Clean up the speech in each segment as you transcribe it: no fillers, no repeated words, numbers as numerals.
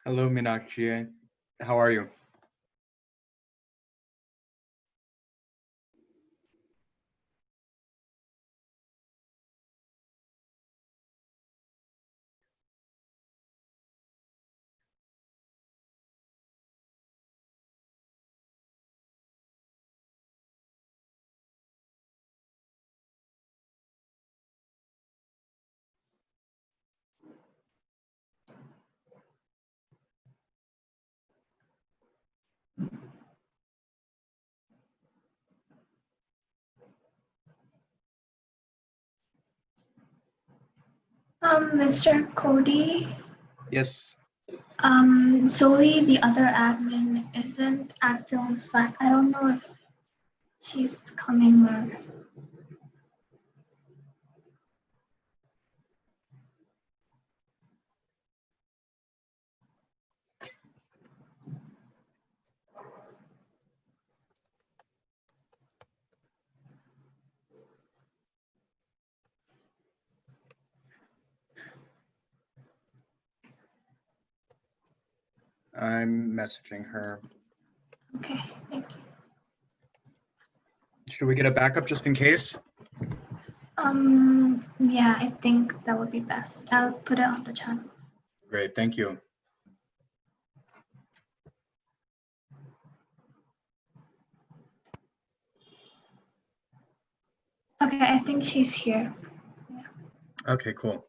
Hello, Meenakshi. How are you? Mr. Cody, Yes. Zoe, the other admin, isn't active on Slack. I don't know if she's coming or. I'm messaging her. Okay, thank you. Should we get a backup just in case? Yeah, I think that would be best. I'll put it on the channel. Great, thank you. Okay, I think she's here. Okay, cool.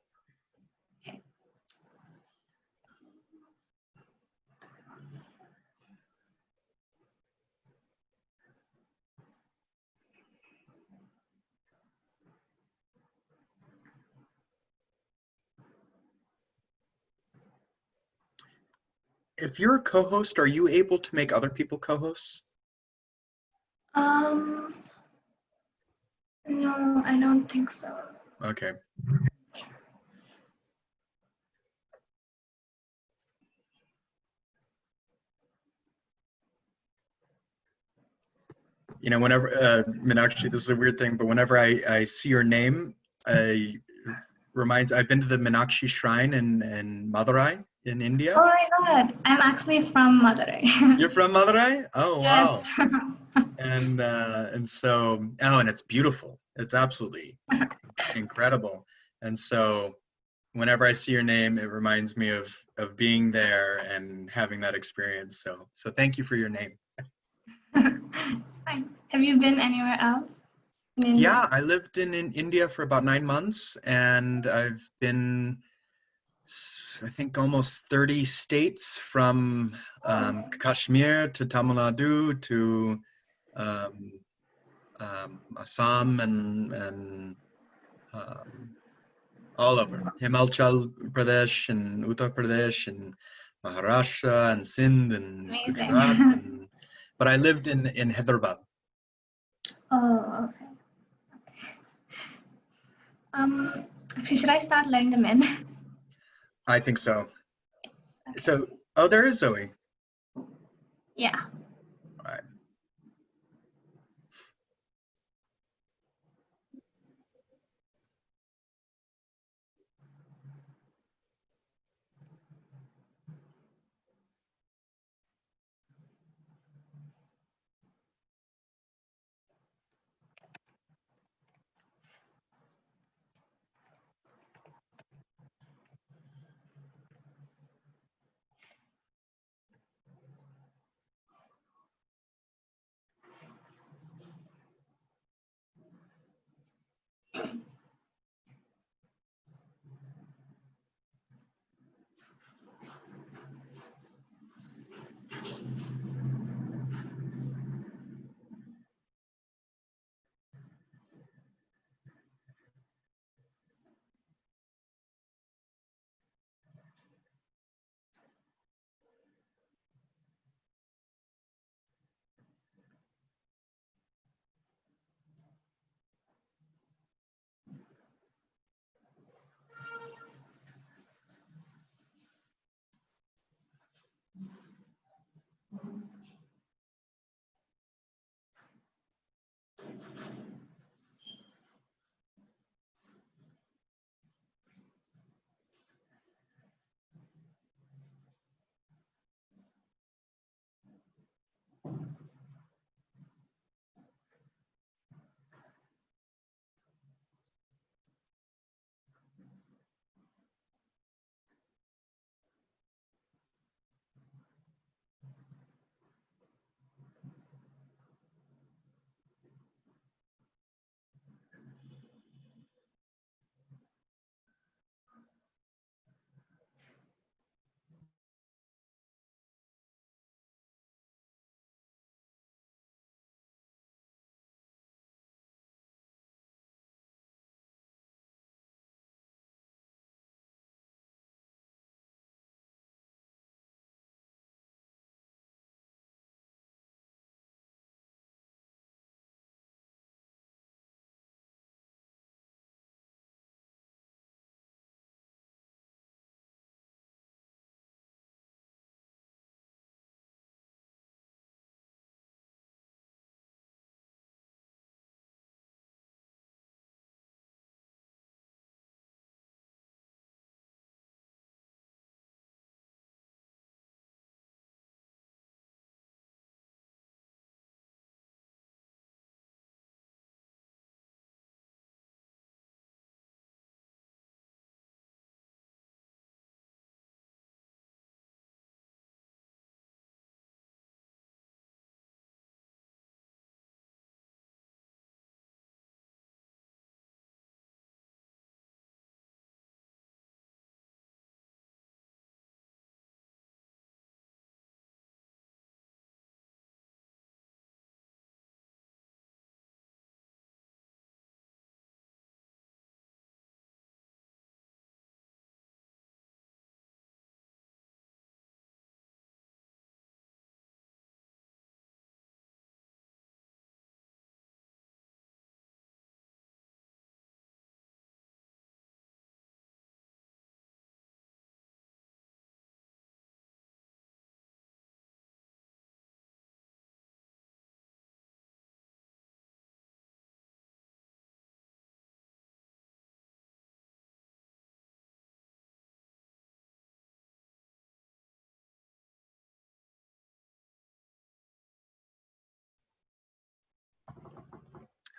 If you're a co-host, are you able to make other people co-hosts? No, I don't think so. Okay. You know, whenever, Meenakshi, this is a weird thing, but whenever I see your name, I've been to the Meenakshi shrine in Madurai in India. Oh my god, I'm actually from Madurai. You're from Madurai? Oh, wow. Yes. And so, oh, and it's beautiful. It's absolutely incredible. And so whenever I see your name, it reminds me of being there and having that experience. So thank you for your name. It's fine. Have you been anywhere else in India? Yeah, I lived in India for about 9 months, and I've been, I think, almost 30 states, from Kashmir to Tamil Nadu to Assam and all over. Himachal Pradesh and Uttar Pradesh and Maharashtra and Sindh and Amazing. Gujarat. But I lived in Hyderabad. Oh, okay. Actually, should I start letting them in? I think so. Okay. So, oh, there is Zoe. Yeah. All right.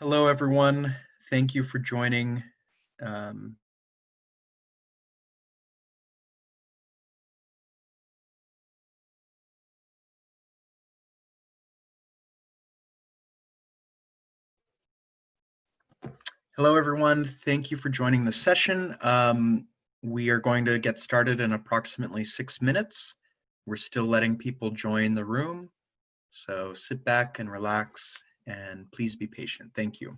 Hello, everyone. Thank you for joining. Um, Hello, everyone. Thank you for joining the session. We are going to get started in approximately 6 minutes. We're still letting people join the room, so sit back and relax, and please be patient. Thank you.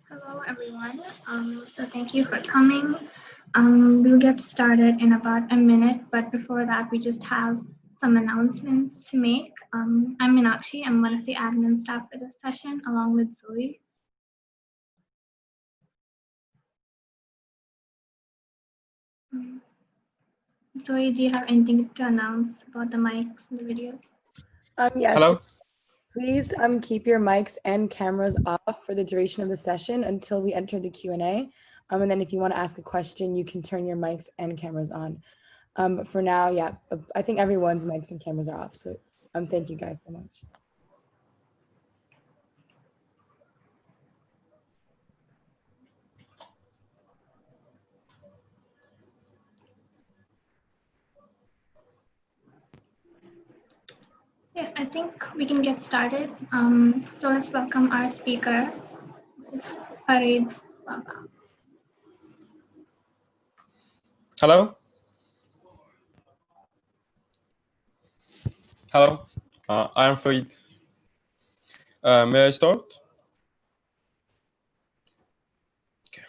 Hello, everyone. So thank you for coming. We'll get started in about a minute, but before that, we just have some announcements to make. I'm Meenakshi. I'm one of the admin staff for this session, along with Zoe. Zoe, do you have anything to announce about the mics and the videos? Yes. Hello? Please keep your mics and cameras off for the duration of the session until we enter the Q&A. And then if you want to ask a question, you can turn your mics and cameras on. But for now, yeah, I think everyone's mics and cameras are off. So thank you guys so much. Yes, I think we can get started. So let's welcome our speaker. This is Farid. Wahba. Hello? Hello, I am Farid. May I start? Okay.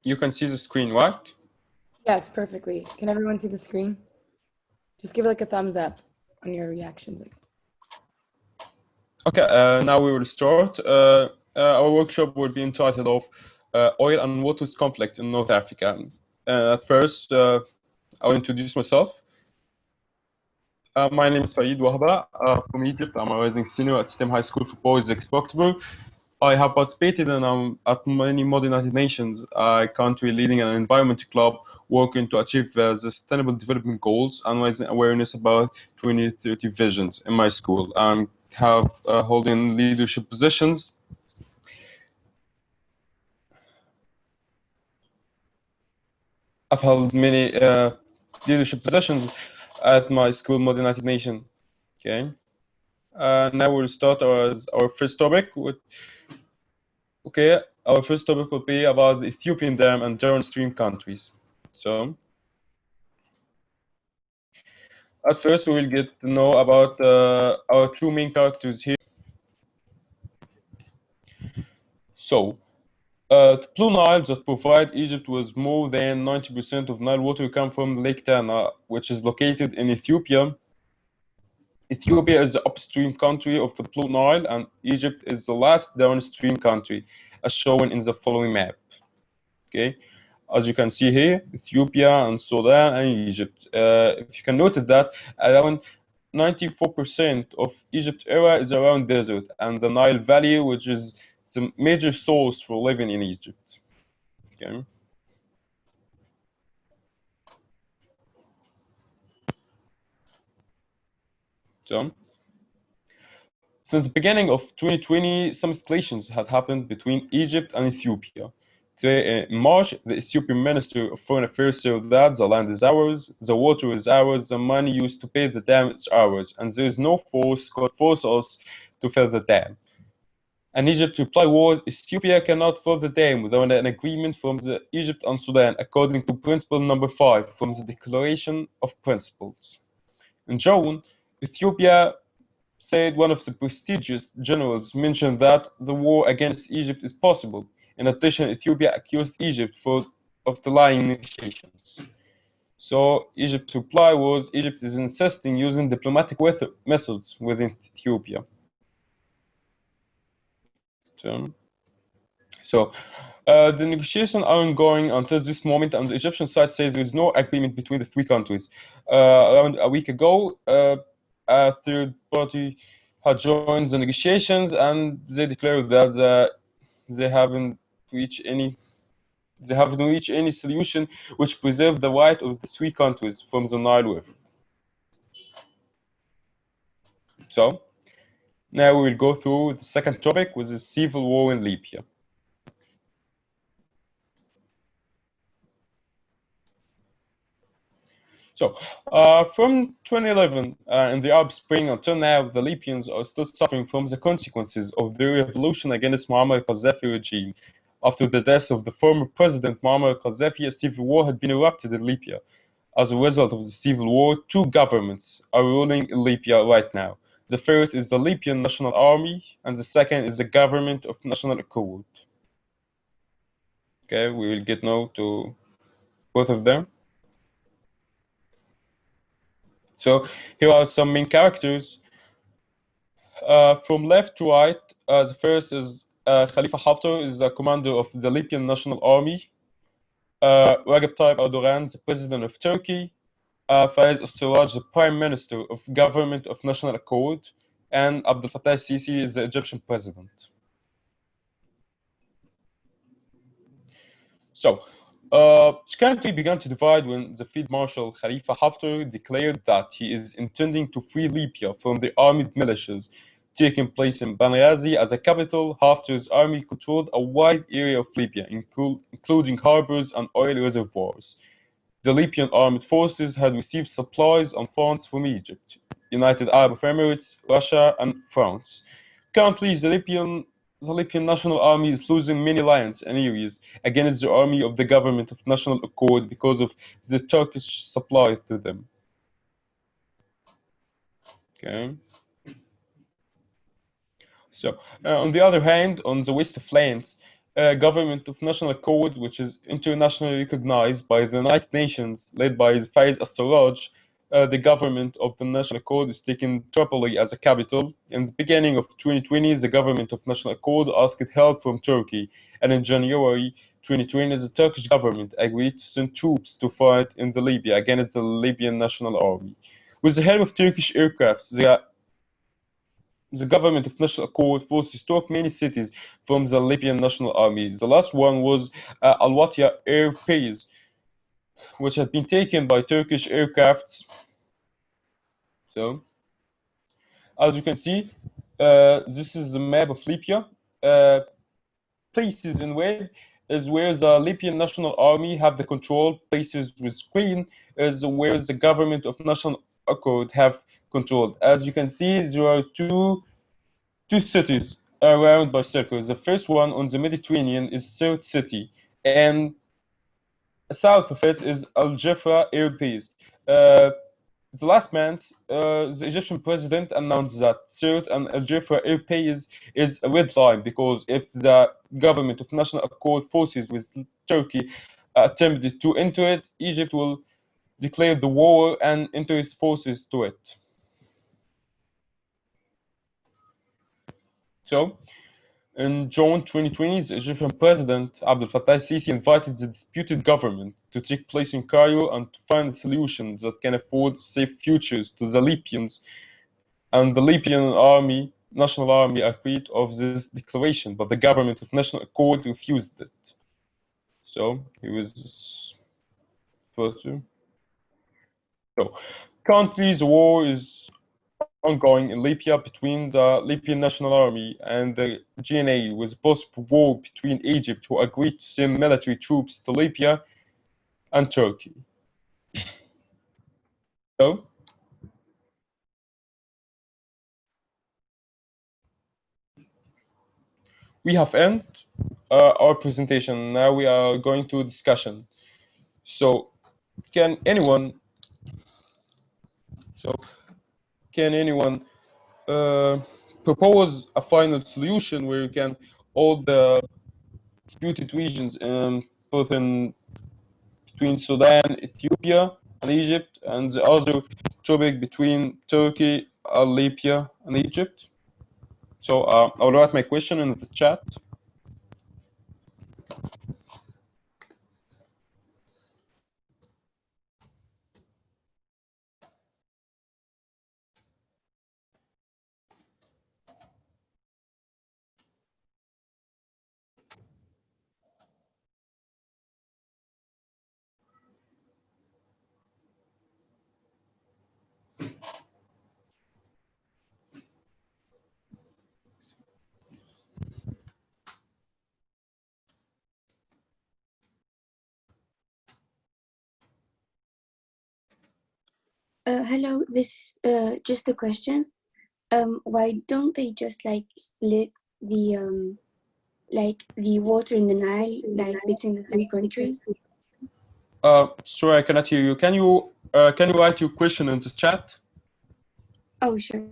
You can see the screen, right? Yes, perfectly. Can everyone see the screen? Just give it like a thumbs up on your reactions, I guess. Okay, now we will start. Our workshop will be entitled of Oil and Water's Conflict in North Africa. At first, I'll introduce myself. My name is Farid Wahba from Egypt. I'm a rising senior at STEM High School for Boys October. I have participated in at many modern United Nations country leading an environment club working to achieve the Sustainable Development Goals and raising awareness about 2030 visions in my school and have holding leadership positions. I've held many leadership positions at my school, Modern United Nation. Okay. Now we'll start our first topic with. Okay, our first topic will be about the Ethiopian dam and downstream countries. So, at first, we will get to know about our two main characters here. So, the Blue Nile that provide Egypt with more than 90% of Nile water come from Lake Tana, which is located in Ethiopia. Ethiopia is the upstream country of the Blue Nile, and Egypt is the last downstream country, as shown in the following map. Okay, as you can see here, Ethiopia and Sudan and Egypt. If you can note that around 94% of Egypt area is around desert, and the Nile Valley, which is the major source for living in Egypt. Okay. So, since the beginning of 2020, some escalations had happened between Egypt and Ethiopia. In March, the Ethiopian Minister of Foreign Affairs said that the land is ours, the water is ours, the money used to pay the dam is ours, and there is no force could force us to fill the dam. And Egypt replied was Ethiopia cannot fill the dam without an agreement from the Egypt and Sudan, according to Principle Number 5 from the Declaration of Principles. In June, Ethiopia said one of the prestigious generals mentioned that the war against Egypt is possible. In addition, Ethiopia accused Egypt of delaying negotiations. So Egypt's reply was Egypt is insisting using diplomatic methods within Ethiopia. So the negotiations are ongoing until this moment, and the Egyptian side says there is no agreement between the three countries. Around a week ago, a third party had joined the negotiations, and they declared that they haven't reached any solution which preserve the right of the three countries from the Nile River. So now we will go through the second topic, which is civil war in Libya. So From 2011 in the Arab Spring until now, the Libyans are still suffering from the consequences of the revolution against Muammar Gaddafi regime. After the death of the former president Muammar Gaddafi, a civil war had been erupted in Libya. As a result of the civil war, two governments are ruling in Libya right now. The first is the Libyan National Army, and the second is the Government of National Accord. Okay, we will get now to both of them. So here are some main characters. From left to right, the first is Khalifa Haftar, is the commander of the Libyan National Army. Recep Tayyip Erdogan, the president of Turkey. Faiz al-Sarraj, the prime minister of Government of National Accord. And Abdel Fattah al-Sisi is the Egyptian president. So, the country began to divide when the Field Marshal Khalifa Haftar declared that he is intending to free Libya from the armed militias taking place in Benghazi as a capital. Haftar's army controlled a wide area of Libya, including harbors and oil reservoirs. The Libyan armed forces had received supplies and funds from Egypt, United Arab Emirates, Russia, and France. Currently, the Libyan National Army is losing many lands and areas against the army of the Government of National Accord because of the Turkish supply to them. Okay. So, on the other hand, on the west flanks, Government of National Accord, which is internationally recognized by the United Nations, led by Faiz al-Sarraj, the government of the National Accord is taking Tripoli as a capital. In the beginning of 2020, the Government of National Accord asked help from Turkey, and in January 2020, the Turkish government agreed to send troops to fight in Libya against the Libyan National Army. With the help of Turkish aircrafts, the Government of National Accord forces took many cities from the Libyan National Army. The last one was Al-Watia Air Base, which had been taken by Turkish aircrafts. So, as you can see, this is the map of Libya. Places in red is where the Libyan National Army have the control. Places with green is where the Government of National Accord have controlled. As you can see, there are two cities around by circles. The first one on the Mediterranean is Sirte City, and south of it is Al Jafra Air Base. The last month, the Egyptian president announced that Sirte and Al Jafra Air Base is a red line because if the Government of National Accord forces with Turkey attempted to enter it, Egypt will declare the war and enter its forces to it. So, in June 2020, the Egyptian president Abdel Fattah al-Sisi invited the disputed government to take place in Cairo and to find a solution that can afford safe futures to the Libyans. And the Libyan army, National Army, agreed of this declaration, but the Government of National Accord refused it. So he was further. So currently, the war is ongoing in Libya between the Libyan National Army and the GNA, with post-war between Egypt, who agreed to send military troops to Libya, and Turkey. So, we have ended our presentation. Now we are going to discussion. So, can anyone propose a final solution where you can all the disputed regions, both in between Sudan, Ethiopia, and Egypt, and the other topic between Turkey, Libya, and Egypt? So I'll write my question in the chat. Hello, this is just a question. Why don't they just like split the the water in the Nile like between the three countries? Sorry, I cannot hear you. Can you write your question in the chat? Oh, sure.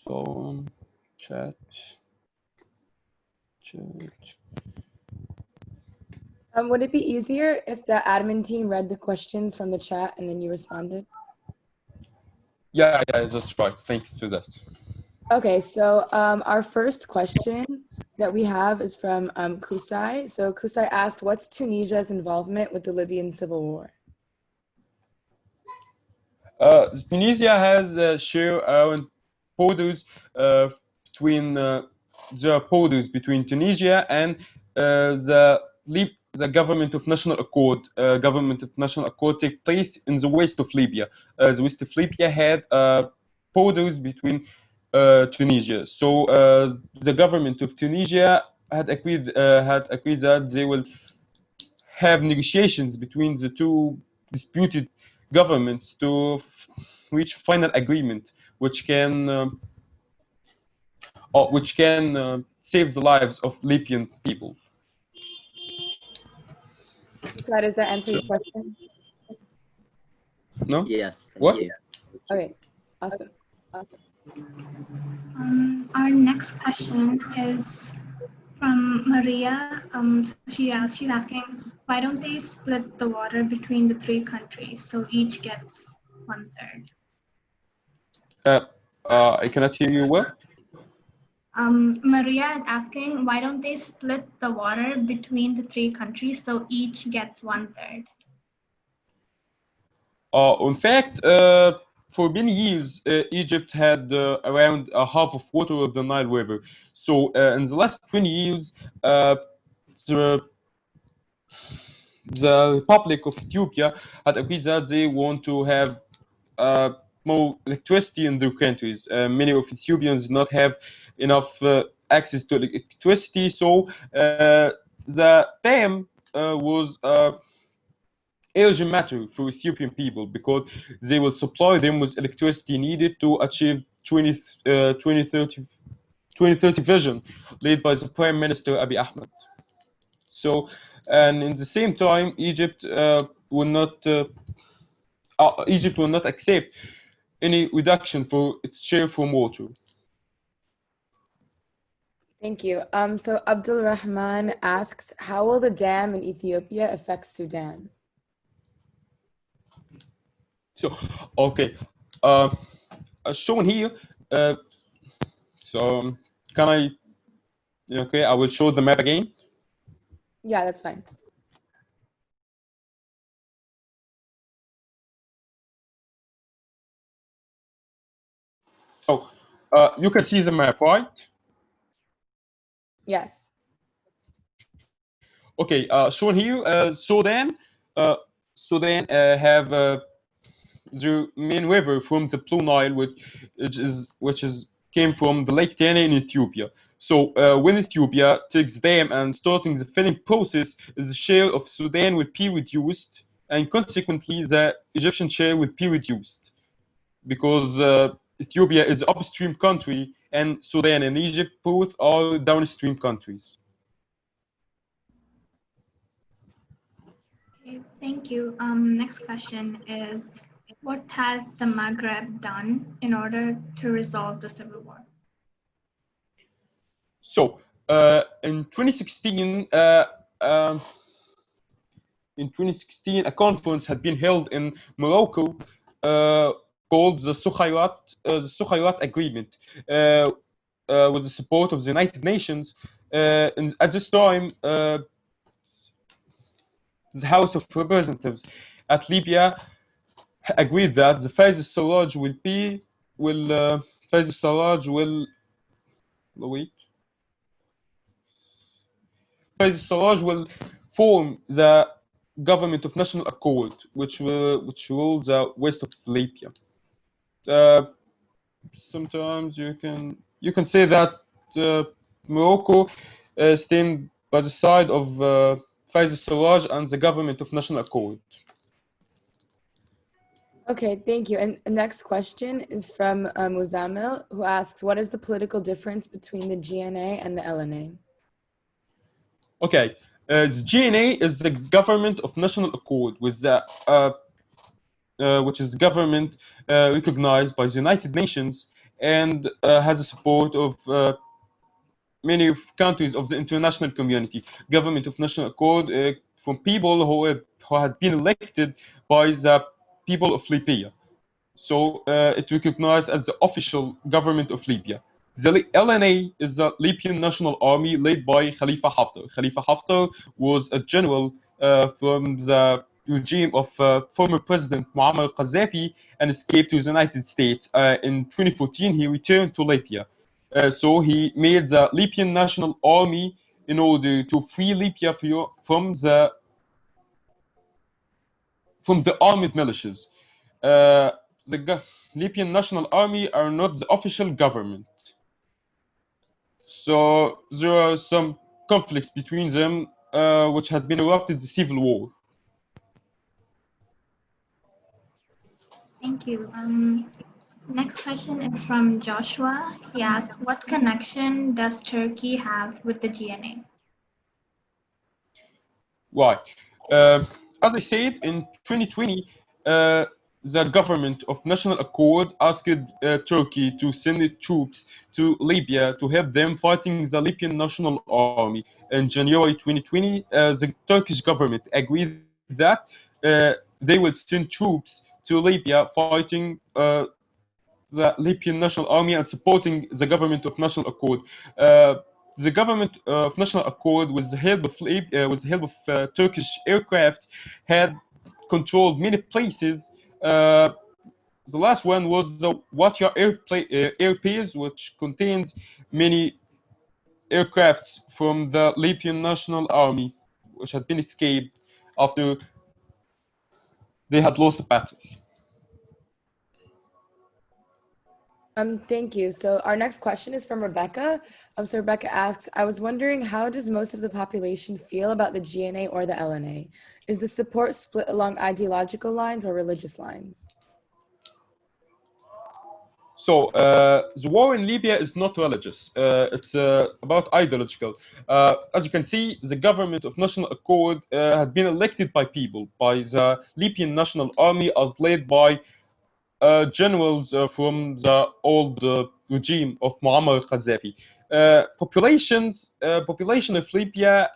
So, chat. Would it be easier if the admin team read the questions from the chat and then you responded? Yeah, that's right. Thank you for that. Okay, so our first question that we have is from Kusai. So Kusai asked, what's Tunisia's involvement with the Libyan civil war? Tunisia has share borders between the borders between Tunisia and the government of national accord. Government of national accord take place in the west of Libya. The west of Libya had borders between Tunisia. So the government of Tunisia had agreed that they will have negotiations between the two disputed governments to reach final agreement, which can save the lives of Libyan people. Kusai, does that answer So, your question? no? Yes. What? You. Okay, awesome. Our next question is from Maria. She's asking, why don't they split the water between the three countries so each gets 1/3? I cannot hear you well. Maria is asking, why don't they split the water between the three countries so each gets 1/3? In fact, for many years, Egypt had around half of water of the Nile River. So in the last 20 years, the Republic of Ethiopia had agreed that they want to have more electricity in their countries. Many of Ethiopians do not have enough access to electricity, so the dam was urgent matter for Ethiopian people because they will supply them with electricity needed to achieve 2030 vision led by the Prime Minister Abiy Ahmed. So, and in the same time, Egypt will not accept any reduction for its share from water. Thank you. So Abdul Rahman asks, how will the dam in Ethiopia affect Sudan? So, okay, as shown here, so can I, okay, I will show the map again. Yeah, that's fine. So, you can see the map, right? Yes. Okay, shown here, Sudan have the main river from the Blue Nile, which is came from the Lake Tana in Ethiopia. So when Ethiopia takes them and starting the filling process, the share of Sudan will be reduced, and consequently the Egyptian share will be reduced, because Ethiopia is an upstream country, and Sudan and Egypt both are downstream countries. Okay, thank you. Next question is, what has the Magrav done in order to resolve the civil war? So in 2016, a conference had been held in Morocco, called the Sukhayrat Agreement, with the support of the United Nations. At this time, the House of Representatives at Libya agreed that the Faiz al-Sarraj Faiz al-Sarraj will wait. Faiz al-Sarraj will form the government of national accord, which rule the west of Libya. Sometimes you can say that Morocco stand by the side of Faiz al-Sarraj and the government of national accord. Okay, thank you. And the next question is from Muzamil, who asks, what is the political difference between the GNA and the LNA? Okay, the GNA is the government of national accord, with the which is government recognized by the United Nations and has the support of many countries of the international community. Government of national accord from people who had been elected by the people of Libya. So it recognized as the official government of Libya. The LNA is the Libyan National Army led by Khalifa Haftar. Khalifa Haftar was a general from the regime of former President Muammar al-Gaddafi and escaped to the United States. In 2014, he returned to Libya. So he made the Libyan National Army in order to free Libya from the armed militias. The Libyan National Army are not the official government. So there are some conflicts between them, which had been erupted the civil war. Thank you. Next question is from Joshua. He asks, what connection does Turkey have with the GNA? Why? As I said, in 2020, the government of national accord asked Turkey to send troops to Libya to help them fighting the Libyan National Army. In January 2020, the Turkish government agreed that they would send troops to Libya fighting the Libyan National Army and supporting the government of national accord. The government of national accord, with the help of Turkish aircraft, had controlled many places. The last one was the Watya airbase, which contains many aircrafts from the Libyan National Army, which had been escaped after they had lost the battle. Thank you. So our next question is from Rebecca. So Rebecca asks, I was wondering, how does most of the population feel about the GNA or the LNA? Is the support split along ideological lines or religious lines? So the war in Libya is not religious. It's about ideological. As you can see, the government of national accord had been elected by people, by the Libyan National Army, as led by generals from the old regime of Muammar al-Gaddafi. Population of Libya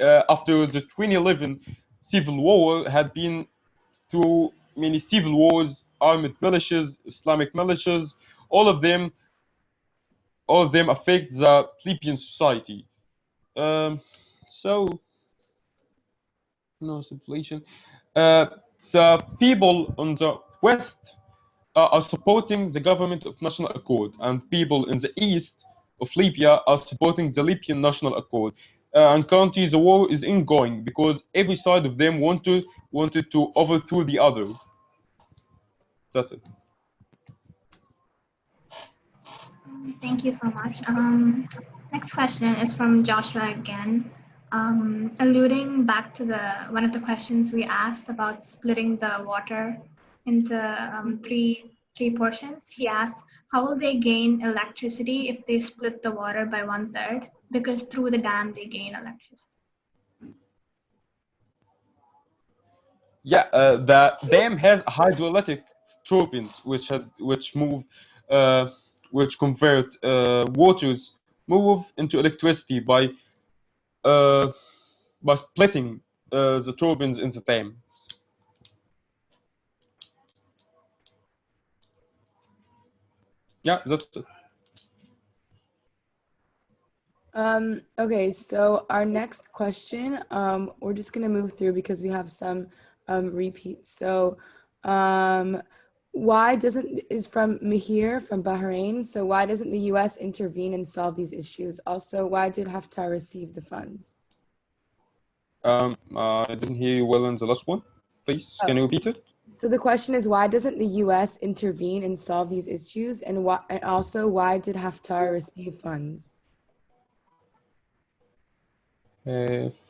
after the 2011 civil war had been through many civil wars, armed militias, Islamic militias. All of them affect the Libyan society. So, no population. The people on the west are supporting the government of national accord, and people in the east of Libya are supporting the Libyan national accord. And currently, the war is ongoing because every side of them wanted to overthrow the other. That's it. Thank you so much. Next question is from Joshua again. Alluding back to one of the questions we asked about splitting the water into three portions. He asked, how will they gain electricity if they split the water by 1/3? Because through the dam they gain electricity. Yeah, the dam has hydroelectric turbines which convert waters move into electricity by splitting the turbines in the dam. Yeah, that's it. Okay, so our next question, we're just gonna move through because we have some repeats. So why doesn't, is from Mihir from Bahrain. So why doesn't the US intervene and solve these issues? Also, why did Haftar receive the funds? I didn't hear you well in the last one. Please, can you repeat it? So the question is, why doesn't the US intervene and solve these issues? And why, and also why did Haftar receive funds?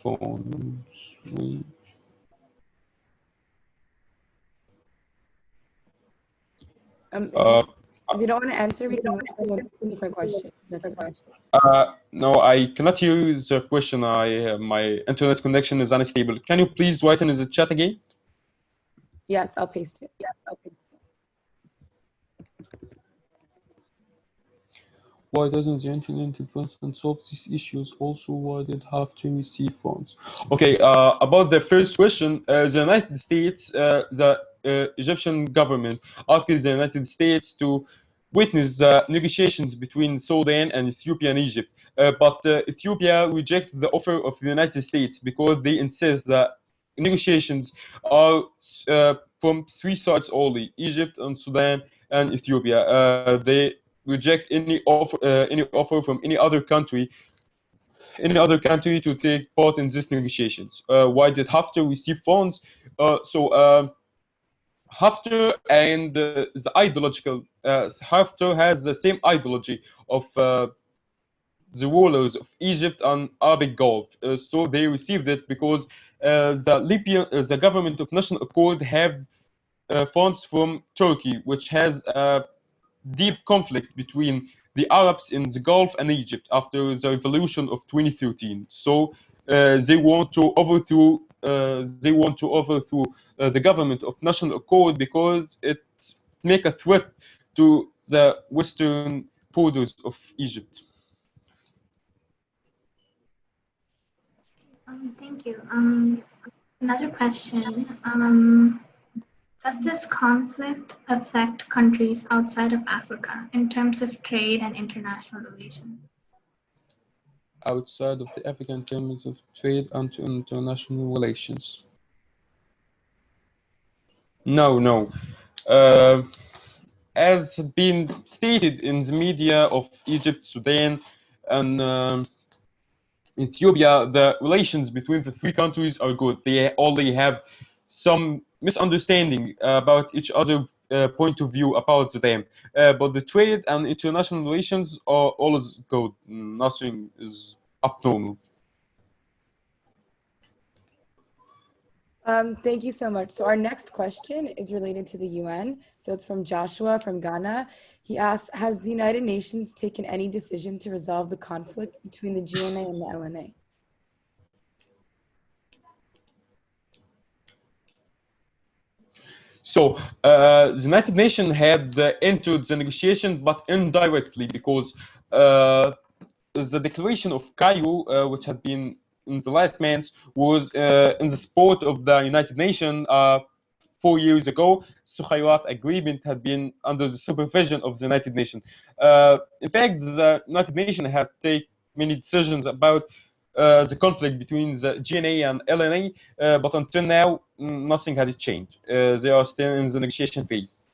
Phone. If you don't want to answer, we can move to a different question. That's okay. No, I cannot hear the question. My internet connection is unstable. Can you please write in the chat again? Yes, I'll paste it. Why doesn't the internet advance and solve these issues? Also, why did have to receive funds? Okay, about the first question, the United States, the Egyptian government asked the United States to witness the negotiations between Sudan and Ethiopia and Egypt. But Ethiopia rejected the offer of the United States because they insist that negotiations are from three sides only: Egypt and Sudan and Ethiopia. They reject any offer from any other country to take part in these negotiations. Why did Haftar receive funds? Haftar and the ideological Haftar has the same ideology of the rulers of Egypt and Arabic Gulf. So they received it because the government of National Accord have funds from Turkey, which has a deep conflict between the Arabs in the Gulf and Egypt after the revolution of 2013. So they want to overthrow the government of National Accord because it make a threat to the western borders of Egypt. Thank you. Another question. Does this conflict affect countries outside of Africa in terms of trade and international relations? Outside of the Africa in terms of trade and international relations. No. As had been stated in the media of Egypt, Sudan, and Ethiopia, the relations between the three countries are good. They only have some misunderstanding about each other point of view about them. But the trade and international relations are always good. Nothing is abnormal. Thank you so much. So our next question is related to the UN. So it's from Joshua from Ghana. He asks, has the United Nations taken any decision to resolve the conflict between the GNA and the LNA? So the United Nations had entered the negotiation, but indirectly, because the declaration of Cairo, which had been in the last months, was in the support of the United Nations. 4 years ago, Sukhayrat agreement had been under the supervision of the United Nations. In fact, the United Nations had taken many decisions about the conflict between the GNA and LNA, but until now, nothing had changed. They are still in the negotiation phase.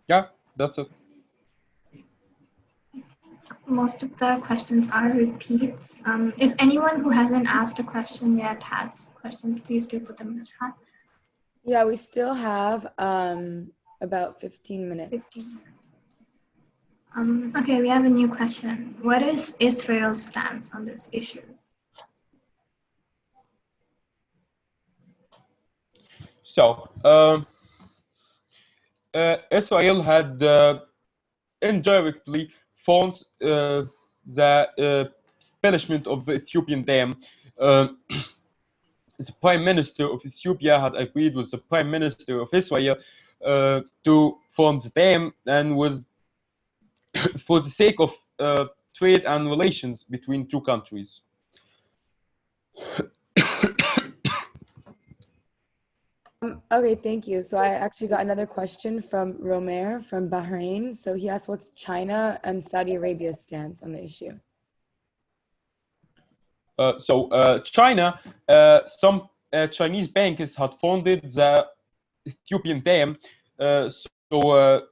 Yeah, that's it. Most of the questions are repeats. If anyone who hasn't asked a question yet has questions, please do put them in the chat. Yeah, we still have about 15 minutes. 15. Okay, we have a new question. What is Israel's stance on this issue? So, Israel had indirectly funds the establishment of the Ethiopian dam. The Prime Minister of Ethiopia had agreed with the Prime Minister of Israel to fund the dam, and was for the sake of trade and relations between two countries. Okay, thank you. So I actually got another question from Romer from Bahrain. So he asked, what's China and Saudi Arabia's stance on the issue? China, some Chinese bankers had funded the Ethiopian dam,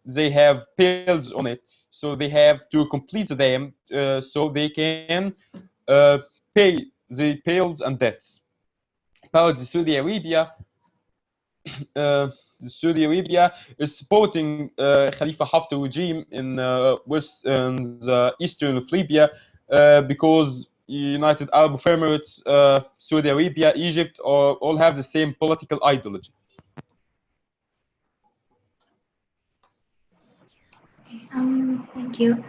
they have pills on it. So they have to complete the dam so they can pay the bills and debts. About the uh, Saudi Arabia is supporting Khalifa Haftar regime in west and the eastern of Libya because United Arab Emirates, Saudi Arabia, Egypt all have the same political ideology. Thank you.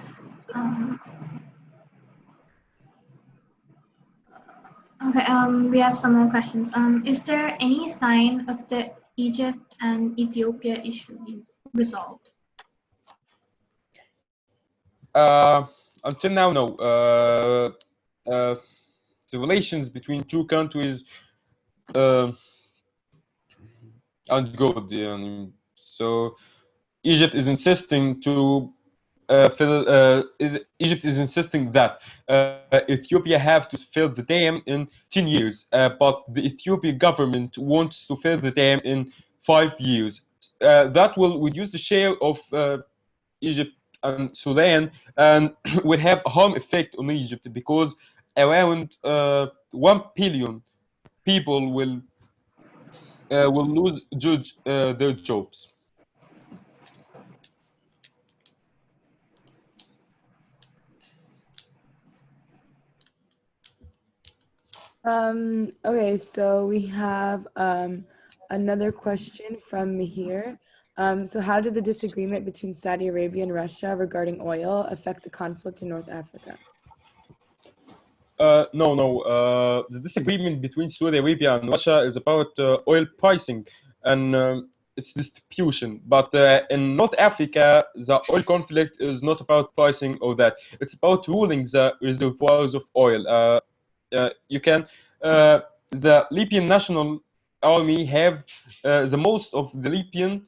Okay, we have some more questions. Is there any sign of the Egypt and Ethiopia issue being resolved? Until now, no. The relations between two countries aren't good. So Egypt is insisting to Egypt is insisting that Ethiopia have to fill the dam in 10 years, but the Ethiopian government wants to fill the dam in 5 years. That will reduce the share of Egypt and Sudan and will have a harm effect on Egypt because around 1 billion people will lose their jobs. Okay, so we have another question from Mihir. So how did the disagreement between Saudi Arabia and Russia regarding oil affect the conflict in North Africa? No. The disagreement between Saudi Arabia and Russia is about oil pricing and its distribution. But in North Africa, the oil conflict is not about pricing or that. It's about ruling the reservoirs of oil. The Libyan National Army have the most of the Libyan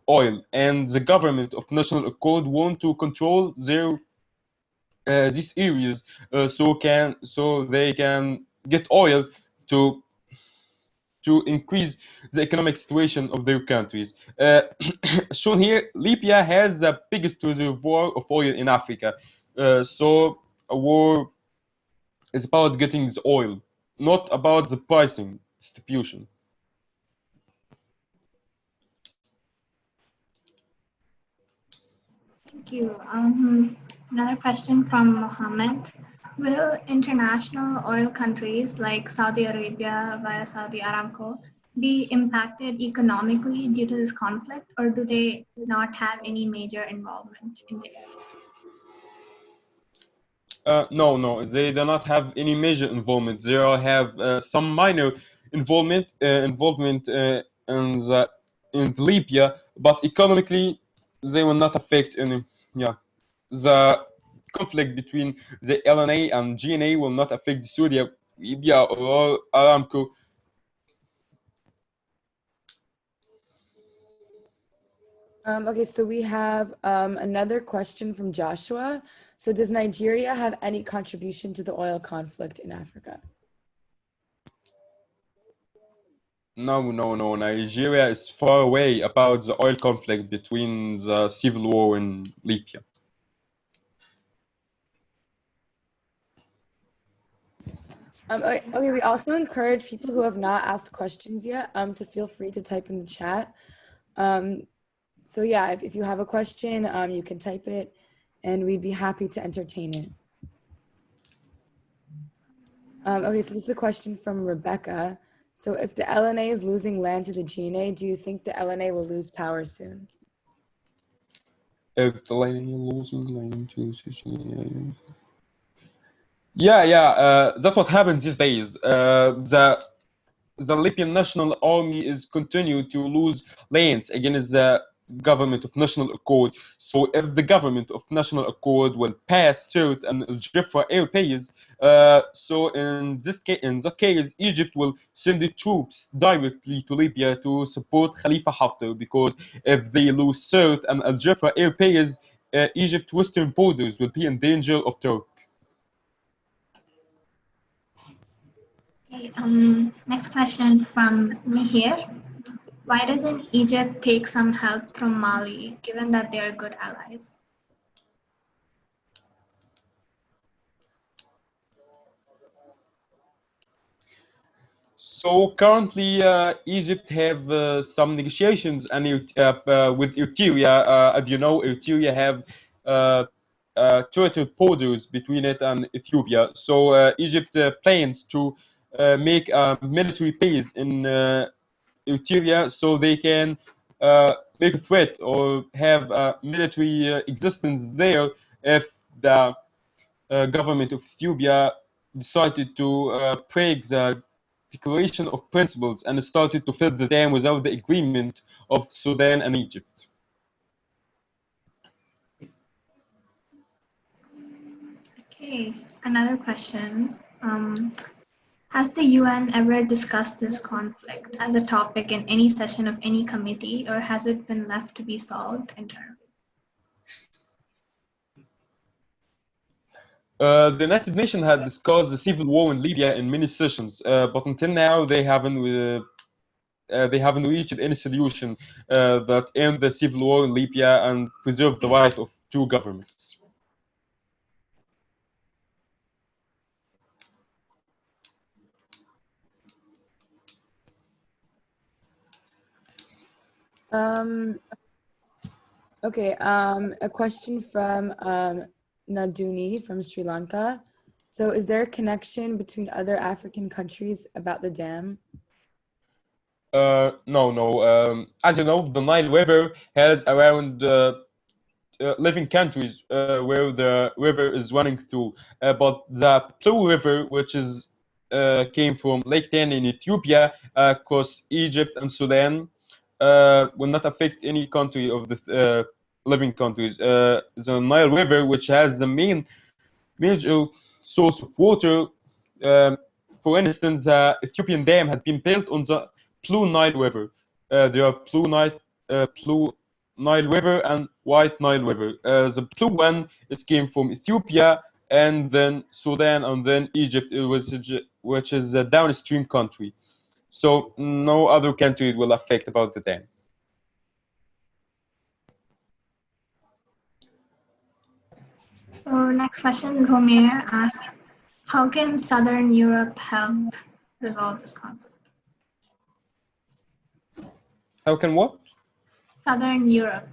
oil, and the government of National Accord want to control these areas so they can get oil to increase the economic situation of their countries. Shown here, Libya has the biggest reservoir of oil in Africa. So a war is about getting the oil, not about the pricing distribution. Thank you. Another question from Mohammed. Will international oil countries like Saudi Arabia via Saudi Aramco be impacted economically due to this conflict, or do they not have any major involvement in the No, they do not have any major involvement. They all have some minor involvement in Libya, but economically, they will not affect any. Yeah, the conflict between the LNA and GNA will not affect Saudi Arabia or Aramco. Okay, so we have another question from Joshua. So does Nigeria have any contribution to the oil conflict in Africa? No. Nigeria is far away about the oil conflict between the civil war in Libya. Okay, we also encourage people who have not asked questions yet to feel free to type in the chat. So yeah, if you have a question, you can type it and we'd be happy to entertain it. Okay, so this is a question from Rebecca. So if the LNA is losing land to the GNA, do you think the LNA will lose power soon? If the LNA losing land to the Yeah, that's what happens these days. The Libyan National Army is continue to lose lands against the government of national accord. So if the government of national accord will pass Sirte and Al Jaffa airbase, so in that case, Egypt will send the troops directly to Libya to support Khalifa Haftar, because if they lose Sirte and Al Jaffa airbase, Egypt's western borders will be in danger of Turkey. Okay, next question from Mihir. Why doesn't Egypt take some help from Mali, given that they are good allies? So currently, Egypt have some negotiations with Eritrea. As you know, Eritrea have territorial borders between it and Ethiopia. So Egypt plans to make a military base in Eritrea, so they can make a threat or have a military existence there if the government of Ethiopia decided to break the Declaration of Principles and started to fill the dam without the agreement of Sudan and Egypt. Okay, another question. Has the UN ever discussed this conflict as a topic in any session of any committee, or has it been left to be solved internally? The United Nations had discussed the civil war in Libya in many sessions, but until now they haven't reached any solution that end the civil war in Libya and preserve the right of two governments. Okay, a question from Naduni from Sri Lanka. So is there a connection between other African countries about the dam? No. As you know, the Nile River has around 11 countries where the river is running through. But the Blue River, which is came from Lake Tana in Ethiopia, across Egypt and Sudan, will not affect any country of the living countries. The Nile River, which has the major source of water, um, for instance, Ethiopian dam had been built on the Blue Nile River. There are Blue Nile River and White Nile River. The blue one it came from Ethiopia and then Sudan and then Egypt, which is a downstream country. So no other country will affect about the dam. So next question, Romir asks, how can Southern Europe help resolve this conflict? How can what? Southern Europe.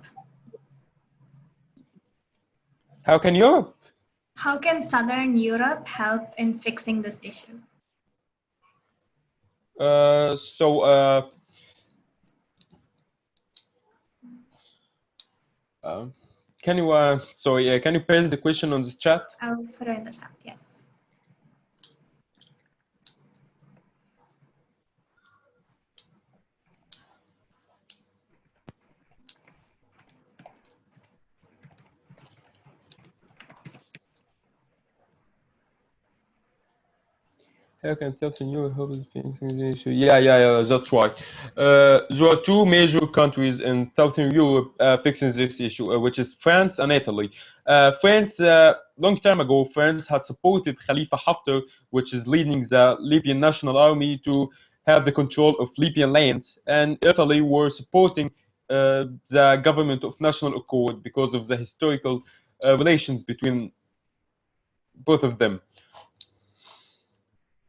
How can Europe? How can Southern Europe help in fixing this issue? Can you can you paste the question on the chat? I'll put it in the chat, yes. How can Southern Europe help with fixing the issue? Yeah, that's right. There are two major countries in Southern Europe fixing this issue, which is France and Italy. France, long time ago, France had supported Khalifa Haftar, which is leading the Libyan National Army, to have the control of Libyan lands, and Italy were supporting the government of national accord because of the historical relations between both of them.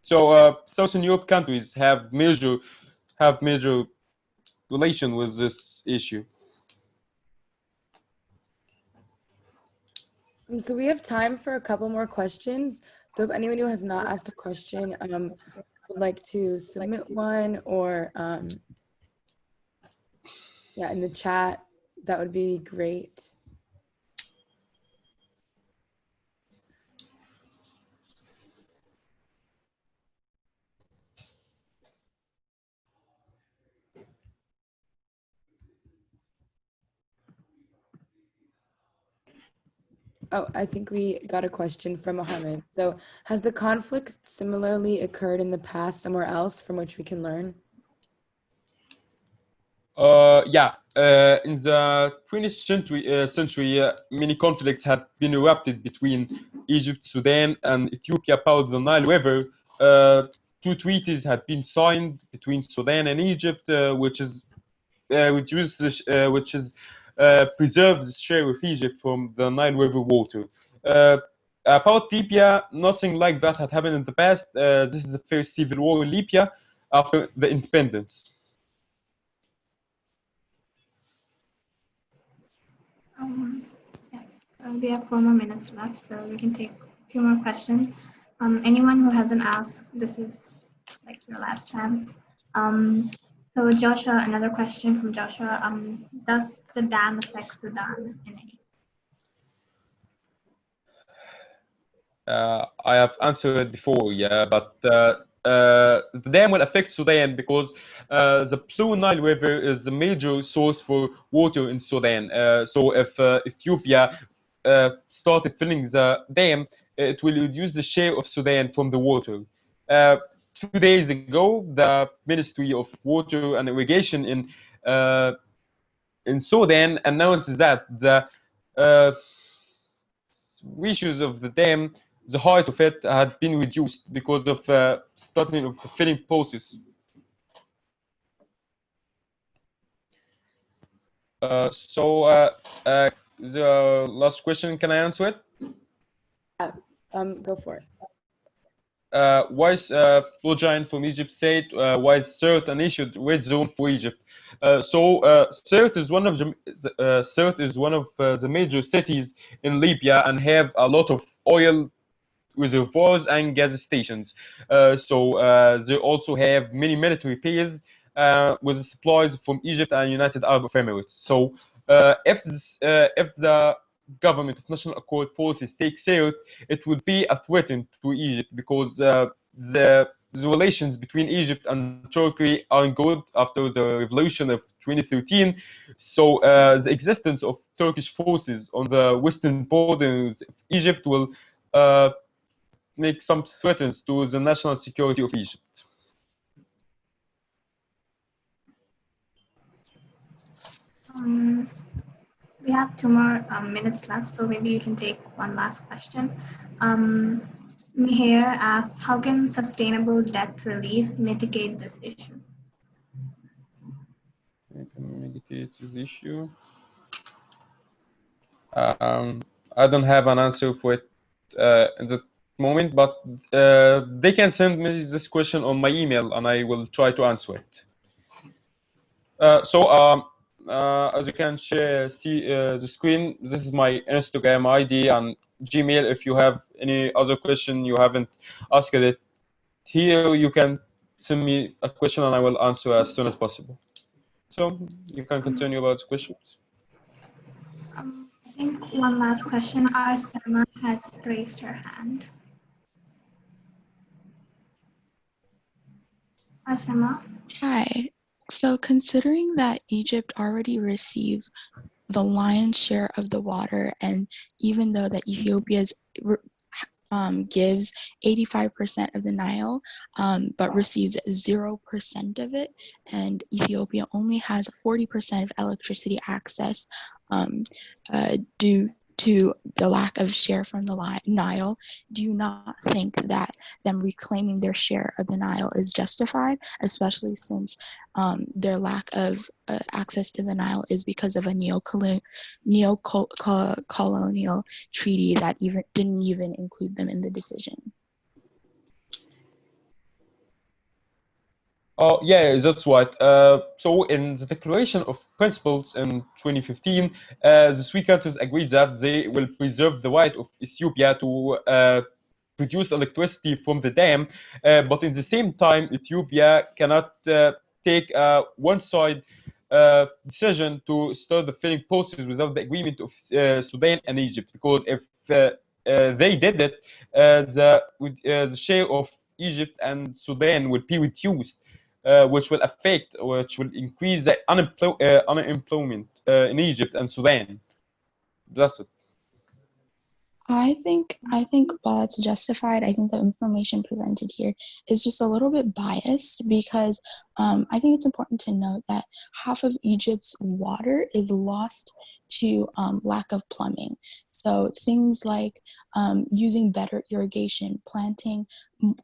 So Southern Europe countries have major relation with this issue. So we have time for a couple more questions. So if anyone who has not asked a question would like to submit one, or yeah, in the chat, that would be great. Oh, I think we got a question from Mohammed. So, has the conflict similarly occurred in the past somewhere else from which we can learn? Yeah, in the 20th century, many conflicts had been erupted between Egypt, Sudan, and Ethiopia about the Nile River. Two treaties had been signed between Sudan and Egypt, which is preserves the share of Egypt from the Nile River water. About Libya, nothing like that had happened in the past. This is the first civil war in Libya after the independence. Yes, we have 4 more minutes left, so we can take a few more questions. Anyone who hasn't asked, this is like your last chance. So Joshua, another question from Joshua. Does the dam affect Sudan in any? I have answered it before, yeah, but the dam will affect Sudan because the Blue Nile River is the major source for water in Sudan. So if Ethiopia started filling the dam, it will reduce the share of Sudan from the water. 2 days ago, the Ministry of Water and Irrigation in Sudan announced that the ratios of the dam, the height of it had been reduced because of starting of the filling process. The last question, can I answer it? Go for it. Why is Blue Giant from Egypt said why is CERT an issued red zone for Egypt? CERT is one of the major cities in Libya and have a lot of oil reservoirs and gas stations. They also have many military bases with supplies from Egypt and United Arab Emirates. So if the government of National Accord Forces takes out, it would be a threat to Egypt because the relations between Egypt and Turkey aren't good after the revolution of 2013. So the existence of Turkish forces on the western borders of Egypt will make some threats to the national security of Egypt. We have 2 more minutes left, so maybe you can take one last question. Mihir asks, how can sustainable debt relief mitigate this issue? Mitigate this issue. I don't have an answer for it in the moment, but they can send me this question on my email, and I will try to answer it. As you can see the screen, this is my Instagram ID and Gmail. If you have any other question you haven't asked it here, you can send me a question and I will answer as soon as possible. So you can continue about the questions. I think one last question. Arsema has raised her hand. Arsema? Hi. So considering that Egypt already receives the lion's share of the water, and even though that Ethiopia's gives 85% of the Nile, but receives 0% of it, and Ethiopia only has 40% of electricity access due to the lack of share from the Nile, do you not think that them reclaiming their share of the Nile is justified, especially since their lack of access to the Nile is because of a neo-colonial treaty that didn't even include them in the decision? Oh, yeah, that's right. So in the Declaration of Principles in 2015, the three countries agreed that they will preserve the right of Ethiopia to produce electricity from the dam, but in the same time, Ethiopia cannot take a one-side decision to start the filling process without the agreement of Sudan and Egypt, because if they did it, the share of Egypt and Sudan will be reduced, which will increase the unemployment in Egypt and Sudan. That's it. I think while it's justified, I think the information presented here is just a little bit biased because I think it's important to note that half of Egypt's water is lost to lack of plumbing. So things like using better irrigation, planting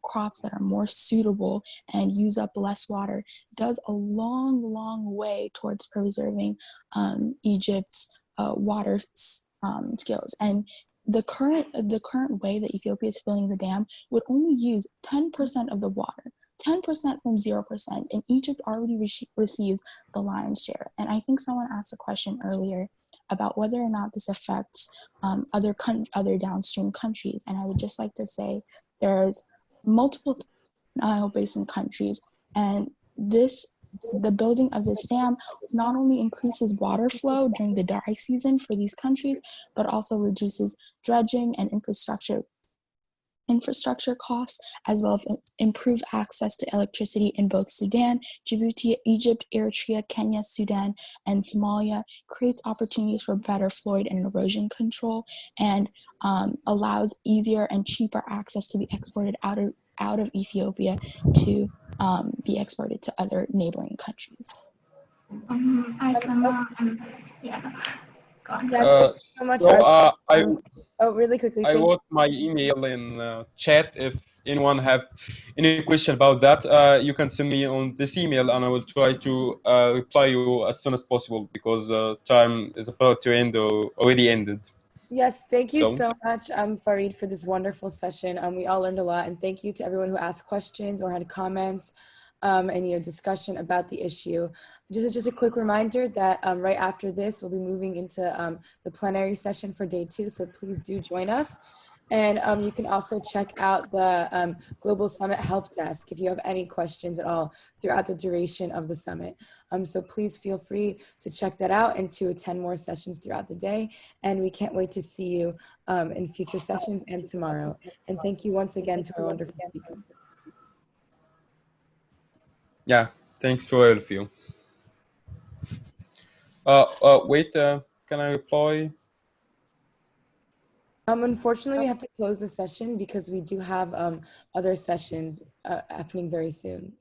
crops that are more suitable and use up less water does a long, long way towards preserving Egypt's water skills. And the current way that Ethiopia is filling the dam would only use 10% of the water, 10% from 0%, and Egypt already receives the lion's share. And I think someone asked a question earlier about whether or not this affects other downstream countries, and I would just like to say there's multiple Nile Basin countries, and the building of this dam not only increases water flow during the dry season for these countries, but also reduces dredging and infrastructure costs, as well as improve access to electricity in both Sudan, Djibouti, Egypt, Eritrea, Kenya, Sudan, and Somalia, creates opportunities for better flood and erosion control, and allows easier and cheaper access to be exported out of Ethiopia to be exported to other neighboring countries. Aslama, yeah, go on. Yeah, thank you so much. So Really quickly, I thank you. wrote my email in chat. If anyone have any question about that, you can send me on this email, and I will try to reply you as soon as possible because time is about to end or already ended. Yes, thank you So- so much, Farid, for this wonderful session. We all learned a lot, and thank you to everyone who asked questions or had comments and discussion about the issue. Just a quick reminder that right after this, we'll be moving into the plenary session for day 2. So please do join us. And you can also check out the Global Summit Help Desk if you have any questions at all throughout the duration of the summit. So please feel free to check that out and to attend more sessions throughout the day. And we can't wait to see you in future sessions and tomorrow. And thank you once again to our wonderful speaker. Yeah, thanks for all of you. Wait, can I reply? Unfortunately, we have to close the session because we do have other sessions happening very soon.